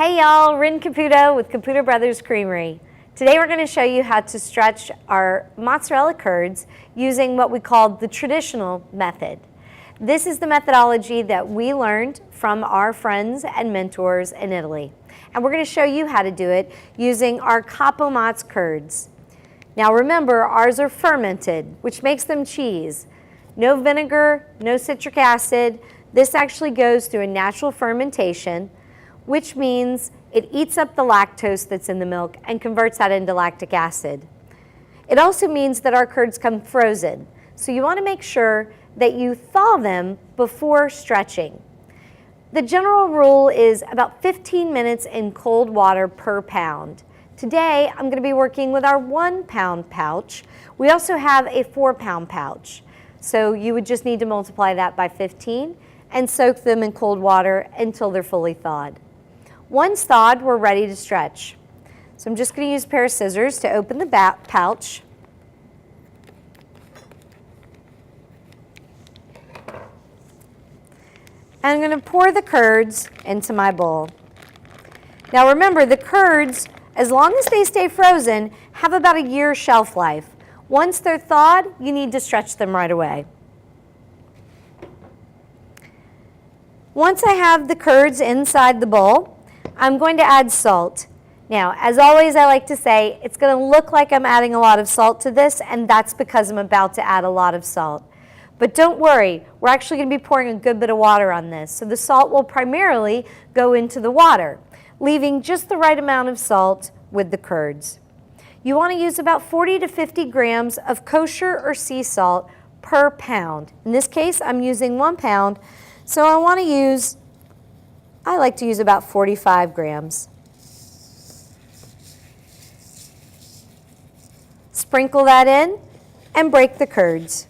Hey y'all, Rin Caputo with Caputo Brothers Creamery. Today we're going to show you how to stretch our mozzarella curds using what we call the traditional method. This is the methodology that we learned from our friends and mentors in Italy. And we're going to show you how to do it using our CapoMozz curds. Now remember, ours are fermented, which makes them cheese. No vinegar, no citric acid. This actually goes through a natural fermentation, which means it eats up the lactose that's in the milk and converts that into lactic acid. It also means that our curds come frozen. So you want to make sure that you thaw them before stretching. The general rule is about 15 minutes in cold water per pound. Today, I'm going to be working with our 1 pound pouch. We also have a 4 pound pouch. So you would just need to multiply that by 15 and soak them in cold water until they're fully thawed. Once thawed, we're ready to stretch. So I'm just going to use a pair of scissors to open the pouch. And I'm going to pour the curds into my bowl. Now remember, the curds, as long as they stay frozen, have about a year shelf life. Once they're thawed, you need to stretch them right away. Once I have the curds inside the bowl, I'm going to add salt. Now, as always, I like to say, it's going to look like I'm adding a lot of salt to this, and that's because I'm about to add a lot of salt. But don't worry, we're actually going to be pouring a good bit of water on this. So the salt will primarily go into the water, leaving just the right amount of salt with the curds. You want to use about 40 to 50 grams of kosher or sea salt per pound. In this case, I'm using 1 pound, so I like to use about 45 grams. Sprinkle that in and break the curds.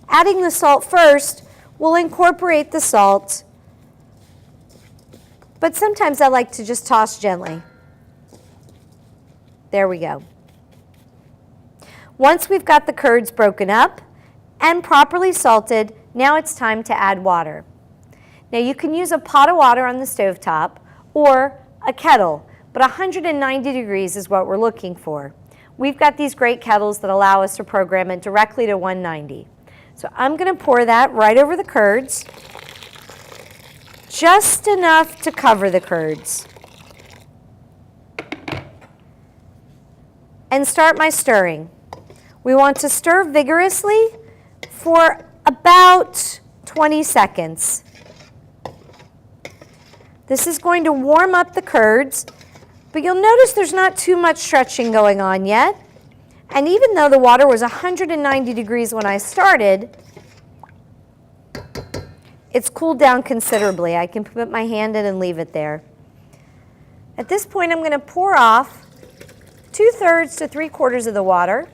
Adding the salt first will incorporate the salt, but sometimes I like to just toss gently. There we go. Once we've got the curds broken up and properly salted, now it's time to add water. Now you can use a pot of water on the stovetop or a kettle, but 190 degrees is what we're looking for. We've got these great kettles that allow us to program it directly to 190. So I'm going to pour that right over the curds, just enough to cover the curds. And start my stirring. We want to stir vigorously for about 20 seconds. This is going to warm up the curds, but you'll notice there's not too much stretching going on yet. And even though the water was 190 degrees when I started, it's cooled down considerably. I can put my hand in and leave it there. At this point, I'm going to pour off 2/3 to 3/4 of the water.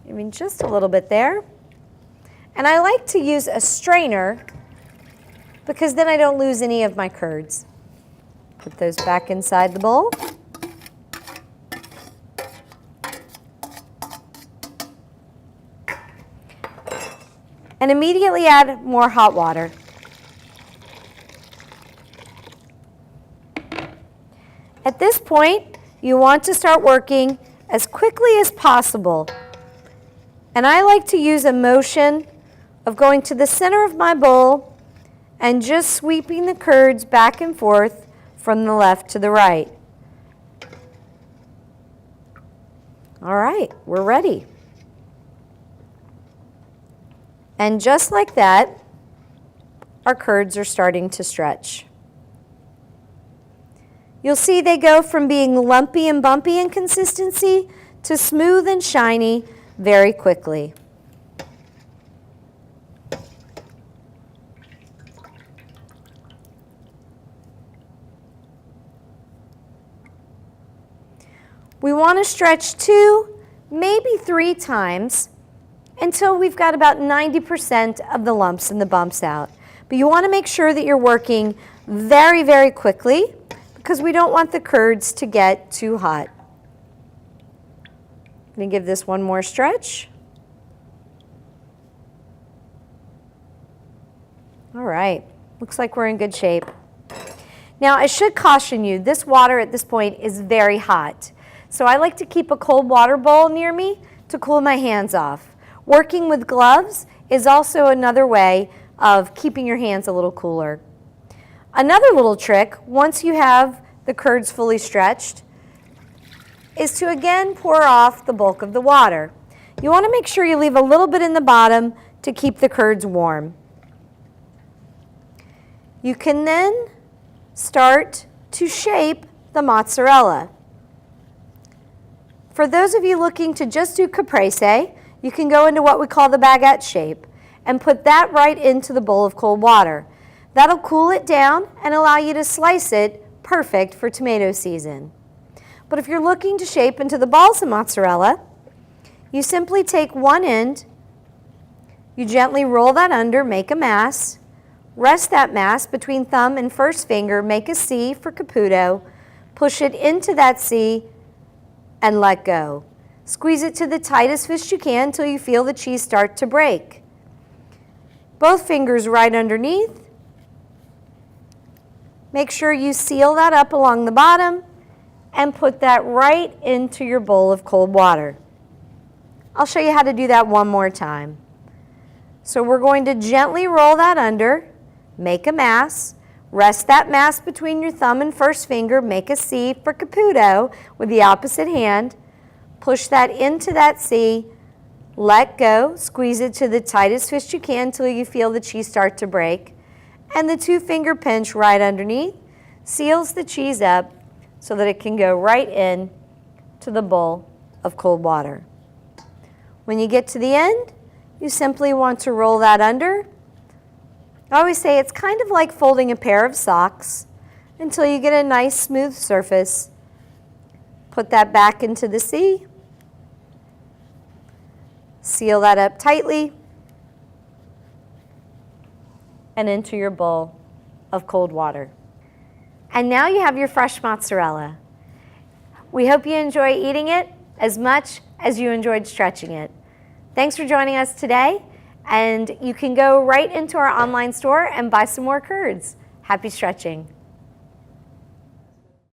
I mean, just a little bit there. And I like to use a strainer because then I don't lose any of my curds. Put those back inside the bowl. And immediately add more hot water. At this point, you want to start working as quickly as possible. And I like to use a motion of going to the center of my bowl and just sweeping the curds back and forth from the left to the right. All right, we're ready. And just like that, our curds are starting to stretch. You'll see they go from being lumpy and bumpy in consistency to smooth and shiny very quickly. We want to stretch 2, maybe 3 times until we've got about 90% of the lumps and the bumps out. But you want to make sure that you're working very, very quickly because we don't want the curds to get too hot. I'm going to give this one more stretch. All right. Looks like we're in good shape. Now, I should caution you, this water at this point is very hot. So I like to keep a cold water bowl near me to cool my hands off. Working with gloves is also another way of keeping your hands a little cooler. Another little trick, once you have the curds fully stretched, is to again pour off the bulk of the water. You want to make sure you leave a little bit in the bottom to keep the curds warm. You can then start to shape the mozzarella. For those of you looking to just do caprese, you can go into what we call the baguette shape and put that right into the bowl of cold water. That'll cool it down and allow you to slice it, perfect for tomato season. But if you're looking to shape into the balls of mozzarella, you simply take one end, you gently roll that under, make a mass, rest that mass between thumb and first finger, make a C for caputo, push it into that C, and let go. Squeeze it to the tightest fist you can until you feel the cheese start to break. Both fingers right underneath. Make sure you seal that up along the bottom and put that right into your bowl of cold water. I'll show you how to do that one more time. So we're going to gently roll that under, make a mass, rest that mass between your thumb and first finger, make a C for caputo with the opposite hand, push that into that C, let go, squeeze it to the tightest fist you can until you feel the cheese start to break, and the two-finger pinch right underneath seals the cheese up so that it can go right in to the bowl of cold water. When you get to the end, you simply want to roll that under. I always say it's kind of like folding a pair of socks until you get a nice smooth surface. Put that back into the C. Seal that up tightly and into your bowl of cold water. And now you have your fresh mozzarella. We hope you enjoy eating it as much as you enjoyed stretching it. Thanks for joining us today, and you can go right into our online store and buy some more curds. Happy stretching.